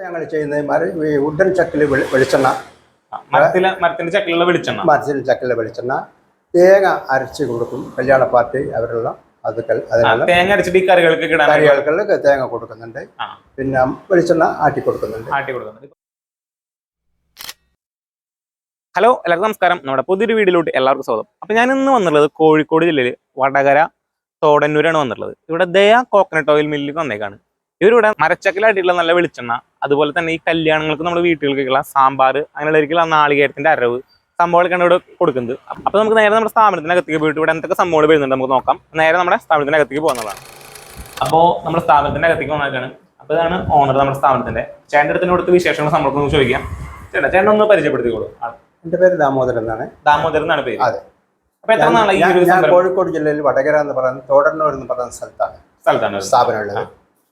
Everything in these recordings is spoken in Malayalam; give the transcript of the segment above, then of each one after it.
ഞങ്ങൾ ചെയ്യുന്നത് വുഡൻ ചക്കിൽ വെളിച്ചെണ്ണ, മരത്തിന്റെ ചക്കിലുള്ള വെളിച്ചെണ്ണ, മരത്തിൽ ചക്കിലെ വെളിച്ചെണ്ണ, തേങ്ങ അരച്ച് കൊടുക്കും. കല്യാണ പാർട്ടി അവരുള്ള തേങ്ങ അരച്ചിട്ട് ഈ കറികൾക്ക് തേങ്ങ കൊടുക്കുന്നുണ്ട്. പിന്നെ വെളിച്ചെണ്ണ ആട്ടി കൊടുക്കുന്നുണ്ട്. ഹലോ, എല്ലാവർക്കും നമസ്കാരം. നമ്മുടെ പുതിയൊരു വീഡിയോയിലോട്ട് എല്ലാവർക്കും സ്വാഗതം. അപ്പൊ ഞാൻ ഇന്ന് വന്നിട്ടുള്ളത് കോഴിക്കോട് ജില്ലയിൽ വടകര തോടന്നൂരാണ് വന്നിട്ടുള്ളത്. ഇവിടെ ദയ കോക്കനട്ട് ഓയിൽ മില്ലിൽ വന്നേക്കാണ്. ഇവരിവിടെ മരച്ചക്കിലായിട്ടുള്ള നല്ല വെളിച്ചെണ്ണ, അതുപോലെ തന്നെ ഈ കല്യാണങ്ങൾക്ക് നമ്മുടെ വീട്ടുകൾക്കുള്ള സാമ്പാർ, അങ്ങനെയുള്ള നാളികേരത്തിന്റെ അരവ് സംഭവങ്ങളൊക്കെയാണ് ഇവിടെ കൊടുക്കുന്നത്. അപ്പൊ നമുക്ക് നേരെ നമ്മുടെ സ്ഥാപനത്തിനകത്തേക്ക് പോയിട്ട് ഇവിടെ എന്തൊക്കെ സംഭവങ്ങൾ വരുന്നുണ്ട് നമുക്ക് നോക്കാം. നേരെ നമ്മുടെ സ്ഥാപനത്തിനകത്തേക്ക് പോകുന്നതാണ്. അപ്പോൾ നമ്മുടെ സ്ഥാപനത്തിന്റെ അകത്തേക്ക് വന്നേക്കാണ്. അപ്പൊ ഇതാണ് ഓണർ നമ്മുടെ സ്ഥാപനത്തിന്റെ. ചേട്ടൻ്റെ അടുത്ത് കൊടുത്ത് വിശേഷങ്ങൾ സംഭവം ചോദിക്കാം. ചേട്ടൻ ഒന്ന് പരിചയപ്പെടുത്തിക്കോളൂ. എന്റെ പേര് ദാമോദരൻ എന്നാണ്. ദാമോദരൻ എന്നാണ് പേര്. അതെ. അപ്പൊ എത്ര നാളായി ഞാൻ കോഴിക്കോട് ജില്ലയിൽ വടകര എന്ന് പറയുന്ന തോടന്നൂർ എന്ന് പറയുന്ന സ്ഥലത്താണ് സ്ഥാപനം ഉള്ളത്.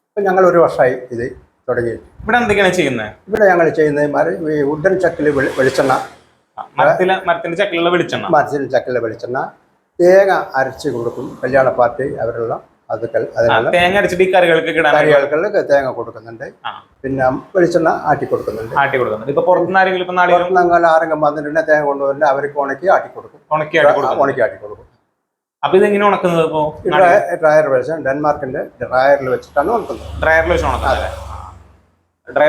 അപ്പൊ ഞങ്ങൾ ഒരു വർഷമായി ഇത് തുടങ്ങി. ഇവിടെ എന്തൊക്കെയാണ് ചെയ്യുന്നത്? ഇവിടെ ഞങ്ങൾ ചെയ്യുന്നത് വുഡൻ ചക്കിൽ വെളിച്ചെണ്ണ, മരത്തിന്റെ ചക്കിലുള്ള വെളിച്ചെണ്ണ, മരത്തിൽ ചക്കിലെ വെളിച്ചെണ്ണ, തേങ്ങ അരച്ച് കൊടുക്കും. കല്യാണ പാർട്ടി അവരുള്ള തേങ്ങ അരച്ചിട്ട് ഈ കറികൾക്ക് തേങ്ങ കൊടുക്കുന്നുണ്ട്. പിന്നെ വെളിച്ചെണ്ണ ആട്ടി കൊടുക്കുന്നുണ്ട്. ഇപ്പൊ പുറത്തുനിന്ന് ആരെങ്കിലും വന്നിട്ടുണ്ടെങ്കിൽ തേങ്ങ കൊണ്ടുവരുന്ന അവർക്ക് ഉണക്കി ആട്ടി കൊടുക്കും. ഉണക്കി ആട്ടി കൊടുക്കും. അപ്പൊ ഇതെങ്ങനെ ഉണക്കുന്നത്? ഡ്രയർ വെച്ച് ഡെൻമാർക്കിന്റെ ഡ്രയറിൽ വെച്ചിട്ടാണ് ഉണക്കുന്നത്. ഡ്രയറിൽ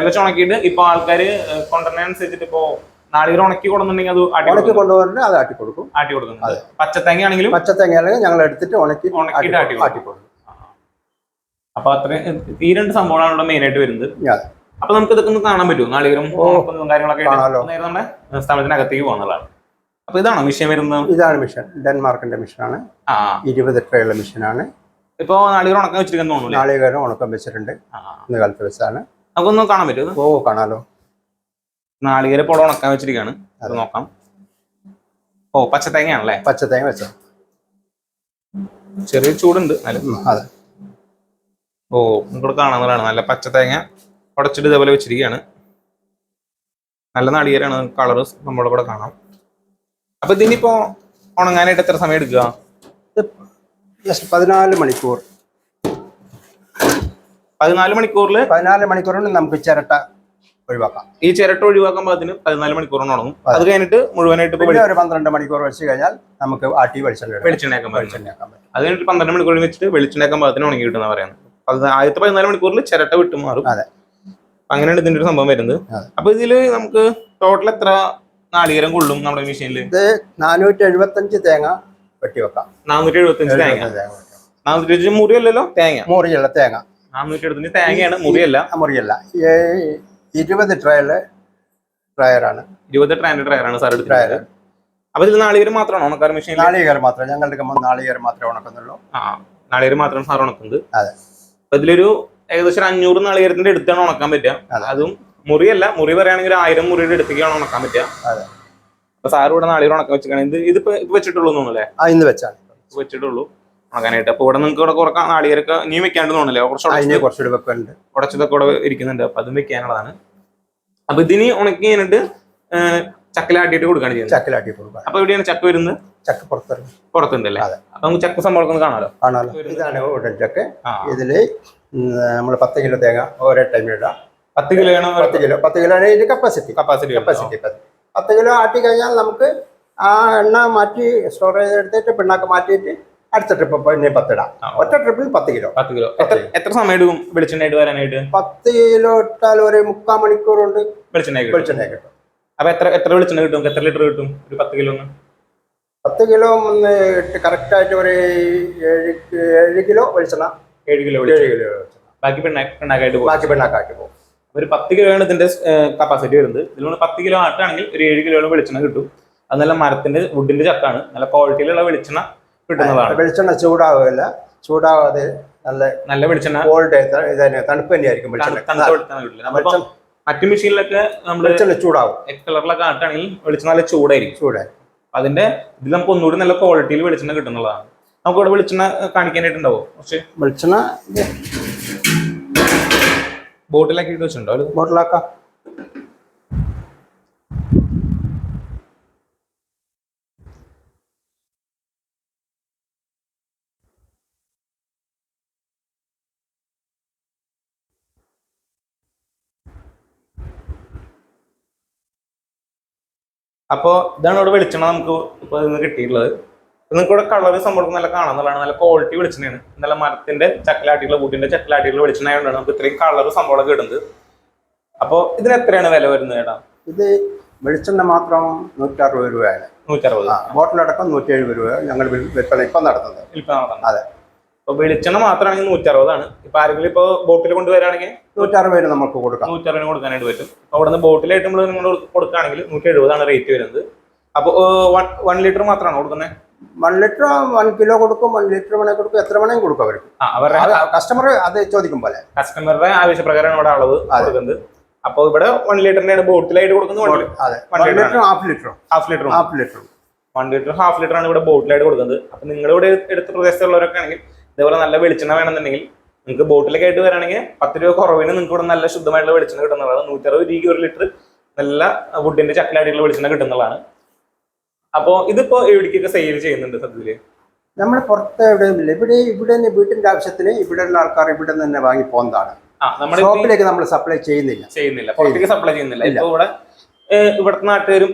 വെച്ച് ഉണക്കിയിട്ട് ഇപ്പൊ ആൾക്കാര് കൊണ്ടുവരുന്നതനുസരിച്ചിട്ട് ഇപ്പൊ നാളികേരം ഉണക്കി കൊടുക്കുന്നുണ്ടെങ്കിൽ അത് ഉണക്കി കൊണ്ടുവരുന്നത് അത് ആട്ടി കൊടുക്കും. പച്ചത്തേങ്ങ ആണെങ്കിലും ഞങ്ങൾ എടുത്തിട്ട് ഉണക്കി ആട്ടി കൊടുക്കും. അപ്പൊ അത്രയും ഈ രണ്ട് സംഭവമാണ് ഇവിടെ മെയിൻ ആയിട്ട് വരുന്നത്. അപ്പൊ നമുക്ക് ഇതൊക്കെ ഒന്ന് കാണാൻ പറ്റുമോ? നാളികേരം കാര്യങ്ങളൊക്കെ നേരെ നമ്മുടെ സ്ഥാപനത്തിനകത്തേക്ക് പോകുന്നതാണ്. അപ്പൊ ഇതാണോ മിഷൻ വരുന്നത്? ഇതാണ് മിഷൻ. ഡെൻമാർക്കിന്റെ മിഷനാണ്. 20 ട്രേയുള്ള മിഷനാണ്. ഇപ്പൊ നാളികേരം ഉണക്കാൻ വെച്ചിരിക്കുന്നു തോന്നുന്നു. നാളികേരം ഉണക്കം വെച്ചിട്ടുണ്ട്. ഇന്ന് കാലത്ത് വെച്ചാണ്. നമുക്കൊന്ന് കാണാൻ പറ്റുമോ? ഓ, കാണാലോ. നാളികേരം ഇപ്പോൾ ഉണക്കാൻ വെച്ചിരിക്കുകയാണ്. അത് നോക്കാം. ഓ, പച്ചത്തേങ്ങയാണല്ലേ? പച്ചത്തേങ്ങ വെച്ച ചെറിയ ചൂടുണ്ട്. അതെ. ഓ, ഇവിടെ കാണാവുന്നതാണ്. നല്ല പച്ചത്തേങ്ങ ഉടച്ചിട്ട് ഇതേപോലെ വെച്ചിരിക്കുകയാണ്. നല്ല നാളികേരാണ്. കളറ് നമ്മളിവിടെ കാണാം. അപ്പൊ ഇതിനിപ്പോ ഉണങ്ങാനായിട്ട് എത്ര സമയം എടുക്കുക? 14 മണിക്കൂർ. 14 മണിക്കൂറിന് നമുക്ക് ചിരട്ട ഒഴിവാക്കാം. ഈ ചിരട്ട ഒഴിവാക്കാൻ പാകത്തിന് 14 മണിക്കൂറിന് ഉണങ്ങും. അത് കഴിഞ്ഞിട്ട് മുഴുവനായിട്ട് ഒരു 12 മണിക്കൂർ വെച്ച് കഴിഞ്ഞാൽ നമുക്ക് ആട്ടി വെളിച്ചെണ്ണയാക്കാൻ പറ്റും. അത് കഴിഞ്ഞിട്ട് 12 മണിക്കൂർ വെച്ചിട്ട് വെളിച്ചെണ്ണയാക്കാൻ പാകത്തിന് ഉണങ്ങി കിട്ടുന്ന പറയുന്നത്. ആദ്യത്തെ 14 മണിക്കൂറിൽ ചിരട്ട വിട്ടു മാറും. അങ്ങനെയാണ് ഇതിന്റെ ഒരു സംഭവം വരുന്നത്. അപ്പൊ ഇതില് നമുക്ക് ടോട്ടൽ എത്ര നാളികേരം കൊള്ളും നമ്മുടെ മെഷീനിൽ? 475 തേങ്ങ വെട്ടി വെക്കാം. 475 തേങ്ങ. 475 മുറിയല്ലല്ലോ? മുറിയല്ല, തേങ്ങ. 475 തേങ്ങയാണ്, മുറിയല്ല. 20 ട്രയറാണ്. 20 ട്രാൻഡ് ട്രയറാണ് സാർ എടുത്തത്. അപ്പൊ ഇതിൽ നാളികേരം മാത്രമാണോ ഉണക്കാർ മെഷീൻ? നാളികേരം മാത്രമേ ഞങ്ങളുടെ നാളികേരം മാത്രമേ ഉണക്കുന്നുള്ളൂ. നാളികേരം മാത്രമാണ് സാർ ഉണക്കുന്നത്. അതെ. അപ്പൊ ഇതിലൊരു ഏകദേശം 500 നാളികേരത്തിന്റെ അടുത്താണ് ഉണക്കാൻ പറ്റുക. അതും മുറിയല്ല. മുറി പറയുകയാണെങ്കിൽ 1000 മുറിയുടെ അടുത്തേക്കാണ് ഉണക്കാൻ പറ്റുക. അപ്പൊ സാർ ഇവിടെ നാളികേരം ഉണക്കാൻ വെച്ചിട്ടാണ്. ഇതിപ്പോ വെച്ചിട്ടുള്ളൂ തോന്നുന്നല്ലേ? ഇന്ന് വെച്ചാണ് വെച്ചിട്ടുള്ളൂ ഉണക്കാനായിട്ട്. അപ്പൊ ഇവിടെ നിങ്ങൾക്ക് ഇവിടെ കുറക്കാൻ നാളികേരൊക്കെ നീ വെക്കാണ്ട് തോന്നല്ലേ? കുറച്ചുകൂടി വെക്കുന്നുണ്ട്. ഉടച്ചതൊക്കെ ഇവിടെ ഇരിക്കുന്നുണ്ട്. അപ്പൊ അതും വെക്കാനുള്ളതാണ്. അപ്പൊ ഇതിന് ഉണക്കി കഴിഞ്ഞിട്ട് ചക്കിലാട്ടിയിട്ട് കൊടുക്കുകയാണ് ചെയ്യുന്നത്. ചക്കിലാട്ടി കൊടുക്കുക. അപ്പൊ എവിടെയാണ് ചക്ക വരുന്നത്? ചക്ക പുറത്തുണ്ടല്ലേ? അപ്പൊ നമുക്ക് ചക്ക സംഭവം കാണാലോ. ഇതാണ് ഉടൻ ചക്ക. ഇതില് നമ്മൾ 10 കിലോ തേങ്ങ ഓരോ ടൈമിൽ ഇടാം. 10 കിലോ ആണ്. 10 കിലോ കപ്പാസിറ്റി 10 കിലോ ആട്ടി കഴിഞ്ഞാൽ നമുക്ക് ആ എണ്ണ മാറ്റി സ്റ്റോറേജ് എടുത്തിട്ട് പിണ്ണാക്ക് മാറ്റിയിട്ട് അടുത്ത ട്രിപ്പ് പിന്നെ 10 ഇടാം. ഒറ്റ ട്രിപ്പിൽ 10 കിലോ. എത്ര സമയം എടുക്കും വെളിച്ചെണ്ണയായിട്ട് വരാനായിട്ട്? 10 കിലോ ഇട്ടാൽ ഒരു 3/4 മണിക്കൂർ കൊണ്ട് വെളിച്ചെണ്ണ കിട്ടും. അപ്പൊ എത്ര വെളിച്ചെണ്ണ കിട്ടും? എത്ര ലിറ്റർ കിട്ടും ഒരു 10 കിലോ? 10 കിലോ കറക്റ്റ് ആയിട്ട് ഒരു 7 കിലോ വെളിച്ചെണ്ണ. 7 കിലോ ബാക്കി പിണ്ണാക്കായിട്ട് പോകും. ഒരു 10 കിലോ ആണ് ഇതിന്റെ കപ്പാസിറ്റി വരുന്നത്. ഇതിലൂടെ 10 കിലോ ആട്ടാണെങ്കിൽ ഒരു 7 കിലോയോളം വെളിച്ചെണ്ണ കിട്ടും. അത് നല്ല മരത്തിന്റെ വുഡിന്റെ ചക്കാണ്. നല്ല ക്വാളിറ്റിയിലുള്ള വെളിച്ചെണ്ണ കിട്ടുന്നതാണ്. വെളിച്ചെണ്ണ ചൂടാവാതെ നല്ല വെളിച്ചെണ്ണ തണുപ്പ് തന്നെയായിരിക്കും. മറ്റു മെഷീനിലൊക്കെ നമ്മൾ ചൂടാവും. എക്സ് കളറിലൊക്കെ ആട്ടാണെങ്കിൽ വെളിച്ചെണ്ണ നല്ല ചൂടായിരിക്കും. അതിന്റെ ഇതിൽ നമുക്ക് ഒന്നുകൂടി നല്ല ക്വാളിറ്റിയിൽ വെളിച്ചെണ്ണ കിട്ടുന്നതാണ്. നമുക്ക് ഇവിടെ വെളിച്ചെണ്ണ കാണിക്കാനായിട്ടുണ്ടാവോ? പക്ഷെ വെളിച്ചെണ്ണ ബോട്ടിലാക്കിയിട്ട് വെച്ചിട്ടുണ്ടോ? ബോട്ടിലാക്കാം. അപ്പോൾ ഇതാണ് ഇവിടെ വെളിച്ചെണ്ണ നമുക്ക് ഇപ്പോൾ ഇന്ന് കിട്ടിയിട്ടുള്ളത്. നിങ്ങൾക്ക് ഇവിടെ കളർ സംഭവം നല്ല കാണാന്നുള്ളതാണ്. നല്ല ക്വാളിറ്റി വെളിച്ചെണ്ണയാണ്. നല്ല മരത്തിന്റെ ചക്കലാട്ടിയുള്ള കൂട്ടിന്റെ ചക്കലാട്ടിയുള്ള വെളിച്ചെണ്ണ ആയതുകൊണ്ടാണ് നമുക്ക് ഇത്രയും കളർ സംഭവമൊക്കെ കിട്ടുന്നത്. അപ്പോൾ ഇതിന് എത്രയാണ് വില വരുന്നത് ചേട്ടാ? ഇത് വെളിച്ചെണ്ണ മാത്രം 160 രൂപയാണ്. 160. ബോട്ടിലടക്കം 170 രൂപ ഞങ്ങൾ വിൽപ്പന ഇപ്പം നടത്തുന്നത്. അതെ. അപ്പൊ വെളിച്ചെണ്ണ മാത്രമാണെങ്കിൽ 160 ഇപ്പൊ ആരെങ്കിലും ഇപ്പൊ ബോട്ടിൽ കൊണ്ടുവരാണെങ്കിൽ 160 നമുക്ക് കൊടുക്കാം. 160 കൊടുക്കാനായിട്ട് പറ്റും. അപ്പൊ അവിടെ നിന്ന് ബോട്ടിലായിട്ട് നമ്മൾ നിങ്ങൾ കൊടുക്കുകയാണെങ്കിൽ 170 റേറ്റ് വരുന്നത്. അപ്പൊ 1 ലിറ്റർ മാത്രമാണോ കൊടുക്കുന്നത്? 1 ലിറ്റർ 1 കിലോ കൊടുക്കും, 1 ലിറ്റർ വേണേ കൊടുക്കും, എത്ര വേണമെങ്കിലും കൊടുക്കും അവർക്ക്. അവരുടെ കസ്റ്റമർ അത് ചോദിക്കും പോലെ കസ്റ്റമറുടെ ആവശ്യപ്രകാരമാണ് ഇവിടെ അളവ് കൊടുക്കുന്നത്. അപ്പൊ ഇവിടെ 1 ലിറ്ററിന്റെ ബോട്ടിലായിട്ട് കൊടുക്കുന്നത്. 1 ലിറ്റർ ഹാഫ് ലിറ്റർ ആണ് ഇവിടെ ബോട്ടിലായിട്ട് കൊടുക്കുന്നത്. അപ്പൊ നിങ്ങളിവിടെ എടുത്ത പ്രദേശത്തുള്ളവരൊക്കെ ആണെങ്കിൽ ഇതേപോലെ നല്ല വെളിച്ചെണ്ണ വേണമെന്നുണ്ടെങ്കിൽ നിങ്ങൾക്ക് ബോട്ടിലൊക്കെ ആയിട്ട് വരാണെങ്കിൽ 10 രൂപ കുറവിന് നിങ്ങൾക്ക് ഇവിടെ നല്ല ശുദ്ധമായിട്ടുള്ള വെളിച്ചെണ്ണ കിട്ടുന്നതാണ്. 160 രൂപയ്ക്ക് 1 ലിറ്റർ നല്ല വുഡിന്റെ ചക്കലാടിയുള്ള വെളിച്ചെണ്ണ കിട്ടുന്നതാണ്. അപ്പോൾ ഇതിപ്പോ എവിടേക്കൊക്കെ സെയിൽ ചെയ്യുന്നുണ്ട് സത്യത്തില്? നമ്മൾ പുറത്ത് എവിടെയില്ല, ഇവിടെ വീട്ടിന്റെ ആവശ്യത്തിന് ഇവിടെയുള്ള ആൾക്കാർ ഇവിടെ തന്നെ വാങ്ങി പോകുന്നതാണ്. ഷോപ്പിലേക്ക് നമ്മൾ സപ്ലൈ ചെയ്യുന്നില്ല, പുറത്തേക്ക് സപ്ലൈ ചെയ്യുന്നില്ല. ഇപ്പൊ ഇവിടെ ഇവിടുത്തെ നാട്ടുകാരും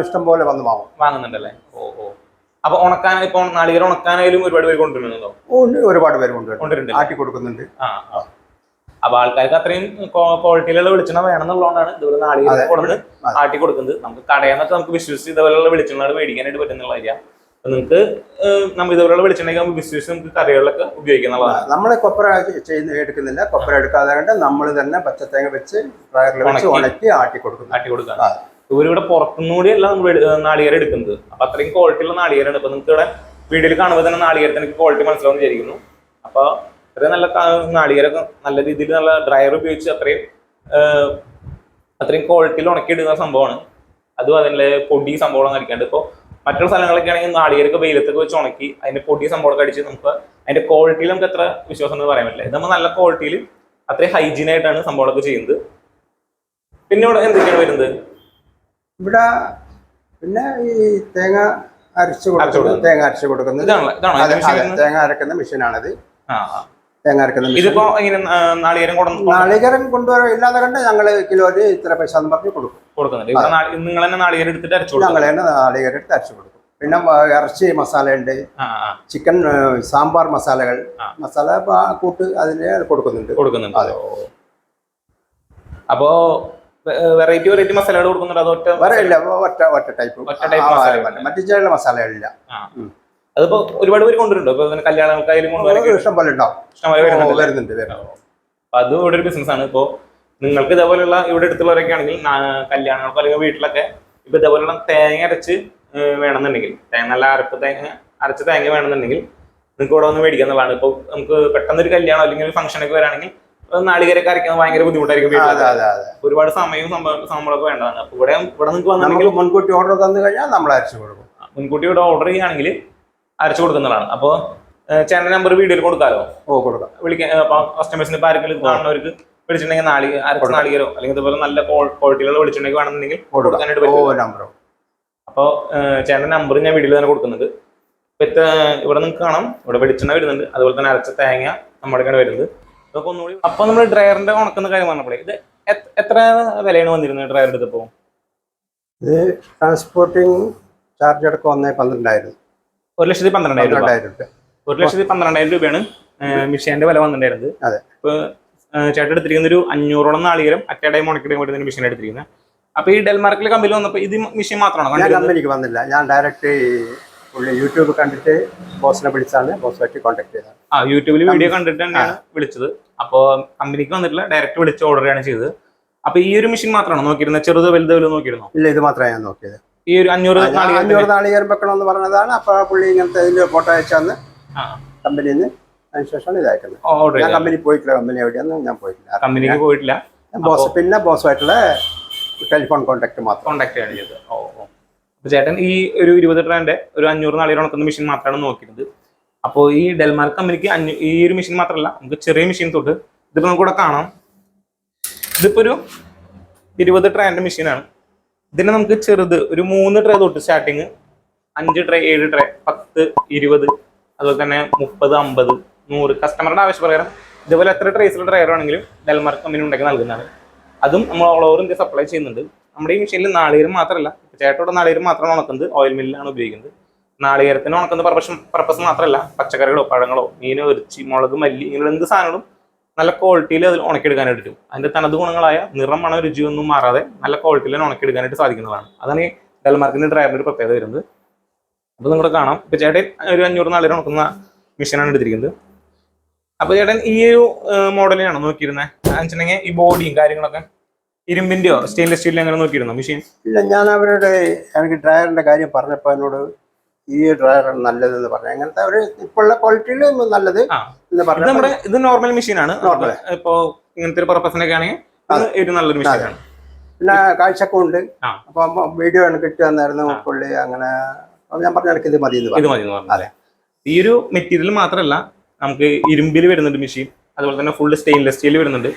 ഇഷ്ടം പോലെ വന്ന് വാങ്ങുന്നുണ്ടല്ലേ? ഓ. അപ്പൊ ഉണക്കാൻ ഇപ്പൊ നാളികേരം ഉണക്കാനായാലും ഒരുപാട് പേര് കൊണ്ടുവരുന്നുണ്ടോ? ഒരുപാട് പേര് കൊണ്ടുവരുന്നുണ്ട്, ആട്ടി കൊടുക്കുന്നുണ്ട്. അപ്പൊ ആൾക്കാർക്ക് അത്രയും ക്വാളിറ്റിയിലുള്ള വെളിച്ചെണ്ണ വേണമെന്നുള്ളതുകൊണ്ടാണ് ഇതുപോലെ നാളികേരം കൊടുത്ത് ആട്ടി കൊടുക്കുന്നത്. നമുക്ക് കടയിൽ നിന്നൊക്കെ നമുക്ക് വിശ്വസിച്ച് ഇതുപോലെയുള്ള വെളിച്ചെണ്ണ മേടിക്കാനായിട്ട് പറ്റുന്നുള്ള കാര്യം. നിങ്ങൾക്ക് നമ്മൾ ഇതുപോലുള്ള വെളിച്ചെണ്ണ വിശ്വസിച്ച് നമുക്ക് കറികളിലൊക്കെ ഉപയോഗിക്കുന്നുള്ളതാണ്. നമ്മൾ കൊപ്പര എടുക്കുന്നില്ല, കൊപ്പര എടുക്കാതെ കണ്ട് നമ്മൾ തന്നെ പച്ചത്തേങ്ങ വെച്ച് ഉണക്കി ആട്ടി കൊടുക്കുക. ഇവരിവിടെ പുറത്തുനിന്നുകൂടി അല്ല നമ്മൾ നാളികേരം എടുക്കുന്നത്. അപ്പൊ അത്രയും ക്വാളിറ്റിയുള്ള നാളികേരാണ്. ഇപ്പൊ നിങ്ങൾക്ക് ഇവിടെ വീഡിയോയിൽ കാണുമ്പോൾ തന്നെ നാളികേരത്തിന് ക്വാളിറ്റി മനസ്സിലാവുന്ന വിചാരിക്കുന്നു. അപ്പൊ അത്രയും നല്ല നാളികേരൊക്കെ നല്ല രീതിയിൽ നല്ല ഡ്രയർ ഉപയോഗിച്ച് അത്രയും ക്വാളിറ്റിയിൽ ഉണക്കിയിടുന്ന സംഭവമാണ്. അതും അതിൻ്റെ പൊടി സംഭവം കഴിക്കാണ്ട്. ഇപ്പോൾ മറ്റുള്ള സ്ഥലങ്ങളൊക്കെ ആണെങ്കിൽ നാളികേരൊക്കെ വെയിലത്തൊക്കെ വെച്ച് ഉണക്കി അതിന്റെ പൊടി സംഭവമൊക്കെ അടിച്ച് നമുക്ക് അതിന്റെ ക്വാളിറ്റിയിൽ നമുക്ക് എത്ര വിശ്വാസം എന്ന് പറയാൻ പറ്റില്ല. ഇത് നമ്മൾ നല്ല ക്വാളിറ്റിയിൽ അത്രയും ഹൈജീൻ ആയിട്ടാണ് സംഭവമൊക്കെ ചെയ്യുന്നത്. പിന്നെ ഇവിടെ എന്തൊക്കെയാണ് വരുന്നത്? ഇവിടെ പിന്നെ ഈ തേങ്ങ അരച്ച് കൊടുക്കുന്നത്, തേങ്ങ അരക്കുന്ന മെഷീനാണിത്. തേങ്ങ അരക്കുന്ന ഇതിപ്പോ ഇങ്ങനെ നാളികേരം കൊണ്ടുവരാൻ ഇല്ലാതെ കണ്ട് ഞങ്ങൾ കിലോന് ഇത്ര പൈസ എന്ന് പറഞ്ഞ് കൊടുക്കുന്നുണ്ട്. നിങ്ങൾ തന്നെ നാളികേരം എടുത്തിട്ട് ഞങ്ങൾ തന്നെ നാളികേരം എടുത്ത് അരച്ചു കൊടുക്കും. പിന്നെ ഇറച്ചി മസാല ഉണ്ട്, ചിക്കൻ സാമ്പാർ മസാല കൂട്ട് അതിന് കൊടുക്കുന്നുണ്ട്. അപ്പോ വെറൈറ്റി മസാലകൾ കൊടുക്കുന്നുണ്ട്? ഒറ്റ ടൈപ്പ് മറ്റു ചില മസാലകളില്ല. അതിപ്പോ ഒരുപാട് പേര് കൊണ്ടുവരുന്നുണ്ടോ? കല്യാണങ്ങൾക്കായാലും ഇഷ്ടം പോലെ വരുന്നുണ്ട്. അപ്പൊ അതും ഇവിടെ ഒരു ബിസിനസ് ആണ്. ഇപ്പോ നിങ്ങൾക്ക് ഇതേപോലെയുള്ള ഇവിടെ അടുത്തുള്ളവരൊക്കെ ആണെങ്കിൽ കല്യാണങ്ങൾക്കോ അല്ലെങ്കിൽ വീട്ടിലൊക്കെ ഇപ്പൊ ഇതേപോലെയുള്ള തേങ്ങ അരച്ച് വേണമെന്നുണ്ടെങ്കിൽ, നല്ല അരച്ച തേങ്ങ വേണമെന്നുണ്ടെങ്കിൽ നിങ്ങൾക്ക് ഇവിടെ വന്ന് മേടിക്കാന്നുള്ളതാണ്. ഇപ്പൊ നമുക്ക് പെട്ടെന്നൊരു കല്യാണം അല്ലെങ്കിൽ ഒരു ഫംഗ്ഷനൊക്കെ വരാണെങ്കിൽ നാളികേരൊക്കെ അരയ്ക്കാൻ ഭയങ്കര ബുദ്ധിമുട്ടായിരിക്കും. ഒരുപാട് സമയമൊക്കെ വേണ്ടതാണ്. അപ്പൊ ഇവിടെ നിങ്ങൾക്ക് വന്നിട്ടുണ്ടെങ്കിൽ മുൻകൂട്ടി ഓർഡർ തന്നു കഴിഞ്ഞാൽ നമ്മൾ അരച്ചു കൊടുക്കും. മുൻകൂട്ടി ഇവിടെ ഓർഡർ ചെയ്യുകയാണെങ്കിൽ അരച്ചു കൊടുക്കുന്നതാണ്. അപ്പോൾ ചേട്ടൻ്റെ നമ്പർ വീഡിയോയിൽ കൊടുക്കാമല്ലോ? കൊടുക്കാം. വിളിക്കാൻ കസ്റ്റമേഴ്സിന് ഇപ്പൊ ആരെങ്കിലും കാണുന്നവർക്ക് വിളിച്ചിട്ടുണ്ടെങ്കിൽ അരച്ച നാളികേരോ അല്ലെങ്കിൽ ഇതുപോലെ നല്ല ക്വാളിറ്റിയിലുള്ള വിളിച്ചിട്ടുണ്ടെങ്കിൽ വേണമെന്നുണ്ടെങ്കിൽ കൊടുക്കാനായിട്ട് പറ്റും. അപ്പോൾ ചേട്ടൻ്റെ നമ്പർ ഞാൻ വീഡിയോയിൽ തന്നെ കൊടുക്കുന്നുണ്ട്. ഇവിടെ നിങ്ങൾക്ക് കാണാം, ഇവിടെ വെളിച്ചെണ്ണ വരുന്നുണ്ട്, അതുപോലെ തന്നെ അരച്ച തേങ്ങ നമ്മുടെ വരുന്നത്. അതൊക്കെ ഒന്നുകൂടി. അപ്പൊ നമ്മൾ ഡ്രയറിന്റെ ഉണക്കുന്ന കാര്യം പറഞ്ഞപ്പോഴേ ഇത് എത്ര വിലയാണ് വന്നിരുന്നത് ഡ്രയർ എടുത്തപ്പോ? ഇത് ട്രാൻസ്പോർട്ടിങ് ചാർജ് അടക്കം 1,12,000. 1,12,000 1,12,000 രൂപയാണ് മിഷീന്റെ വില വന്നിട്ടുണ്ടായിരുന്നത്. ഇപ്പൊ ചേട്ടൻ എടുത്തിരിക്കുന്ന ഒരു 500ഓളം നാളികേരം അറ്റേടൈം ഉണക്കിടാൻ വേണ്ടി മെഷീൻ എടുത്തിരിക്കുന്നത്. അപ്പൊ ഈ ഡെൽമാർക്കിലെ കമ്പനിയിൽ വന്നപ്പോ ഇത് മെഷീൻ മാത്രമാണോ? കമ്പനിക്ക് വന്നില്ല, ഞാൻ ഡയറക്റ്റ് യൂട്യൂബ് കണ്ടിട്ട് ബോസിനെ വിളിച്ചാണ് ബോസുമായിട്ട് കോൺടാക്ട് ചെയ്തത്. യൂട്യൂബിൽ വീഡിയോ കണ്ടിട്ട് തന്നെയാണ് വിളിച്ചത്. അപ്പോ കമ്പനിക്ക് വന്നിട്ടില്ല, ഡയറക്റ്റ് വിളിച്ച് ഓർഡർ ആണ് ചെയ്തത്. അപ്പൊ ഈ ഒരു മെഷീൻ മാത്രമാണോ നോക്കിയിരുന്നത്? ചെറുതോ വലുതോ നോക്കിയിരുന്നോ? ഇല്ല, ഇത് മാത്രമേ ഞാൻ നോക്കിയത്. ഈ ഒരു 500 നാളികേരം വെക്കണമെന്ന് പറഞ്ഞതാണ്. അപ്പൊ പുള്ളി ഇങ്ങനത്തെ ഇതിൽ ഫോട്ടോ അയച്ചാന്ന് കമ്പനിയിൽ നിന്ന്. അതിനുശേഷമാണ് ഇതാക്കുന്നത്. ഞാൻ കമ്പനി പോയിട്ടില്ല, കമ്പനി എവിടെയാന്ന് ഞാൻ പോയിട്ടില്ല, കമ്പനിക്ക് പോയിട്ടില്ല. പിന്നെ ബോസുമായിട്ടുള്ള ടെലിഫോൺ കോൺടാക്ട് ആണ് ചെയ്തത്. ചേട്ടൻ ഈ ഒരു 20 ട്രാന്റെ ഒരു 500 നാളികേരം ഉണക്കുന്ന മെഷീൻ മാത്രമാണ് നോക്കിയത്. അപ്പോൾ ഈ ഡെൽമാർക്ക് കമ്പനിക്ക് ഈ ഒരു മെഷീൻ മാത്രമല്ല, നമുക്ക് ചെറിയ മെഷീൻ തൊട്ട് ഇതിപ്പോ നമുക്ക് ഇവിടെ കാണാം. ഇതിപ്പോ ഒരു 20 ട്രാന്റെ മെഷീനാണ്. ഇതിനെ നമുക്ക് ചെറുത് ഒരു 3 ട്രേ തൊട്ട് സ്റ്റാർട്ടിങ് 5 ട്രേ, 7 ട്രേ, 10, 20, അതുപോലെ തന്നെ 30, 50, 100 കസ്റ്റമറുടെ ആവശ്യപ്രകാരം ഇതുപോലെ എത്ര ട്രേസിലുള്ള ഡ്രയർ ആണെങ്കിലും ഡെൽമാർക്ക് കമ്പനി ഉണ്ടാക്കി നൽകുന്നതാണ്. അതും നമ്മൾ ഓൾ ഓവർ ഇന്ത്യ സപ്ലൈ ചെയ്യുന്നുണ്ട്. നമ്മുടെ ഈ മെഷീനിൽ നാളികേരം മാത്രമല്ല, ചേട്ടോടെ നാളികേരം മാത്രമാണ് ഉണക്കുന്നത്, ഓയിൽ മില്ലിലാണ് ഉപയോഗിക്കുന്നത്. നാളികേരത്തിന് ഉണക്കുന്ന പർപ്പസ് മാത്രമല്ല, പച്ചക്കറികളോ പഴങ്ങളോ മീനോ ഇറച്ചി മുളക് മല്ലി ഇങ്ങനെ എന്ത് സാധനങ്ങളും നല്ല ക്വാളിറ്റിയിൽ അതിൽ ഉണക്കിയെടുക്കാനായിട്ട് പറ്റും. അതിന്റെ തനത് ഗുണങ്ങളായ നിറം മണം രുചിയൊന്നും മാറാതെ നല്ല ക്വാളിറ്റിയിൽ ഉണക്കിയെടുക്കാനായിട്ട് സാധിക്കുന്നതാണ്. അതാണ് ഈ ഡെൽമാർക്കിന്റെ ഡ്രയറിന്റെ ഒരു പ്രത്യേകത വരുന്നത്. അപ്പോൾ നിങ്ങൾ കാണാം, ഇപ്പൊ ചേട്ടൻ ഒരു 500 നാളികേരം ഉണക്കുന്ന മെഷീനാണ് എടുത്തിരിക്കുന്നത്. അപ്പൊ ചേട്ടൻ ഈ ഒരു മോഡലിനാണ് നോക്കിയിരുന്നത് വെച്ചിട്ടുണ്ടെങ്കിൽ ഈ ബോഡിയും കാര്യങ്ങളൊക്കെ ഇരുമ്പിന്റെയോ സ്റ്റെയിൻലെസ് സ്റ്റീലിന്റെ അങ്ങനെ നോക്കിയിരുന്നോ മെഷീൻ? ഇല്ല, ഞാൻ അവരോട് എനിക്ക് ഡ്രയറിന്റെ കാര്യം പറഞ്ഞപ്പോൾ എന്നോട് ഈ ഡ്രയറാണ് നല്ലതെന്ന് പറഞ്ഞു. അങ്ങനത്തെ ഒരു ഇപ്പോഴുള്ള ക്വാളിറ്റിയിൽ നല്ലത് എന്ന് പറഞ്ഞു. നമ്മുടെ ഇത് നോർമൽ മെഷീനാണ്. ഇപ്പോ ഇങ്ങനത്തെ ഒരു പർപ്പസിനൊക്കെ ആണെങ്കിൽ ഇത് നല്ലൊരു മെഷീനാണ്. പിന്നെ കാഴ്ചക്കുണ്ട്. അപ്പൊ വീഡിയോ എനിക്ക് കിട്ടി വന്നായിരുന്നു പുള്ളി. അങ്ങനെ ഞാൻ പറഞ്ഞു എനിക്ക് ഇത് മതി എന്ന് പറഞ്ഞു. അതെ, ഈ ഒരു മെറ്റീരിയൽ മാത്രമല്ല, നമുക്ക് ഇരുമ്പിൽ വരുന്നുണ്ട് മെഷീൻ, അതുപോലെ തന്നെ ഫുൾ സ്റ്റെയിൻലെസ് സ്റ്റീൽ വരുന്നുണ്ട്.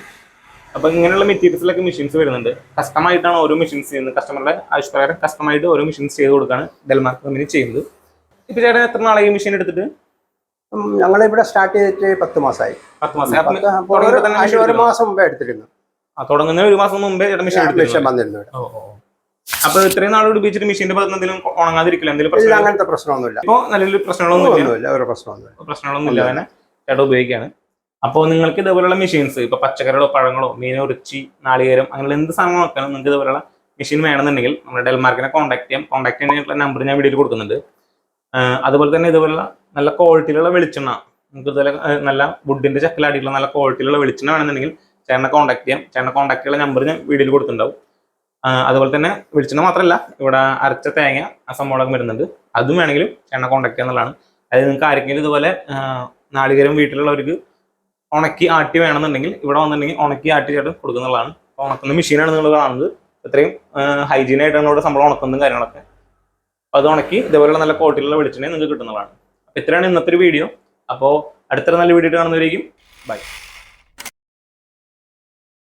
അപ്പൊ ഇങ്ങനെയുള്ള മെറ്റീരിയൽസിലൊക്കെ മെഷീൻസ് വരുന്നുണ്ട്. കസ്റ്റമായിട്ടാണ് ഓരോ മെഷീൻസ് ചെയ്യുന്നത്. കസ്റ്റമറുടെ ആവശ്യപ്രകാരം കസ്റ്റമായിട്ട് ഓരോ മെഷീൻസ് ചെയ്ത് കൊടുക്കാണ് ഡെൽമാർക്ക് കമ്പനി ചെയ്യുന്നത്. ഇപ്പൊ ചേട്ടൻ എത്ര നാളായി ഈ മെഷീൻ എടുത്തിട്ട്? ഞങ്ങളിവിടെ സ്റ്റാർട്ട് ചെയ്തിട്ട് 10 മാസമായി. 10 മാസം. 1 മാസം മുമ്പേ എടുത്തിരുന്നു. തുടങ്ങുന്ന 1 മാസം മുമ്പേ മെഷീൻ വന്നിരുന്നു. അപ്പൊ ഇത്രയും നാളോട് ഉപയോഗിച്ചിട്ട് മെഷീന്റെ ഭാഗത്ത് എന്തെങ്കിലും ഉണങ്ങാതിരിക്കില്ല, എന്തെങ്കിലും അങ്ങനത്തെ പ്രശ്നമൊന്നുമില്ല. ഇപ്പൊ നല്ലൊരു പ്രശ്നങ്ങളൊന്നുമില്ല തന്നെ ചേട്ടൻ ഉപയോഗിക്കാണ്. അപ്പോൾ നിങ്ങൾക്ക് ഇതുപോലുള്ള മെഷീൻസ്, ഇപ്പൊ പച്ചക്കറികളോ പഴങ്ങളോ മീനോ ഇറച്ചി നാളികേരം അങ്ങനെ എന്ത് സാധനം നോക്കാനും നിങ്ങൾക്ക് ഇതുപോലുള്ള മെഷീൻ വേണമെന്നുണ്ടെങ്കിൽ നമ്മുടെ ഡെൽമാർക്കിനെ കോൺടാക്ട് ചെയ്യാം. കോൺടാക്ട് ചെയ്യാനുള്ള നമ്പർ ഞാൻ വീഡിയോയിൽ കൊടുക്കുന്നുണ്ട്. അതുപോലെ തന്നെ ഇതുപോലുള്ള നല്ല ക്വാളിറ്റിയിലുള്ള വെളിച്ചെണ്ണ, നിങ്ങൾക്ക് ഇതുപോലെ നല്ല വുഡിന്റെ ചക്കലാടിയിട്ടുള്ള നല്ല ക്വാളിറ്റിയിലുള്ള വെളിച്ചെണ്ണ വേണമെന്നുണ്ടെങ്കിൽ ചേട്ടനെ കോൺടാക്ട് ചെയ്യാം. ചേട്ടനെ കോൺടാക്ട് ചെയ്യാനുള്ള നമ്പർ ഞാൻ വീഡിയോയിൽ കൊടുത്തിട്ടുണ്ടാവും. അതുപോലെ തന്നെ വെളിച്ചെണ്ണ മാത്രമല്ല, ഇവിടെ അരച്ച തേങ്ങ സംഭവങ്ങളൊക്കെ വരുന്നുണ്ട്. അതും വേണമെങ്കിലും ചേട്ടനെ കോൺടാക്ട് ചെയ്യാന്നുള്ളതാണ്. അതായത് നിങ്ങൾക്ക് ആർക്കെങ്കിലും ഇതുപോലെ നാളികേരം വീട്ടിലുള്ളവർക്ക് ഉണക്കി ആട്ടി വേണമെന്നുണ്ടെങ്കിൽ ഇവിടെ വന്നിട്ടുണ്ടെങ്കിൽ ഉണക്കി ആട്ടി ചേട്ടൻ കൊടുക്കുന്നുള്ളതാണ്. അപ്പോൾ ഉണക്കുന്ന മെഷീനാണ് നിങ്ങൾ കാണുന്നത്. ഇത്രയും ഹൈജീനായിട്ടാണ് ഇവിടെ സംഭവം ഉണക്കുന്നതും കാര്യങ്ങളൊക്കെ. അപ്പോൾ അത് ഉണക്കി ഇതേപോലെയുള്ള നല്ല ക്വാളിറ്റിയിലുള്ള വെളിച്ചെണ്ണ നിങ്ങൾക്ക് കിട്ടുന്നതാണ്. അപ്പോൾ ഇത്രയാണ് ഇന്നത്തെ ഒരു വീഡിയോ. അപ്പോൾ അടുത്തൊരു നല്ല വീഡിയോ കാണുന്നവരേക്കും ബൈ.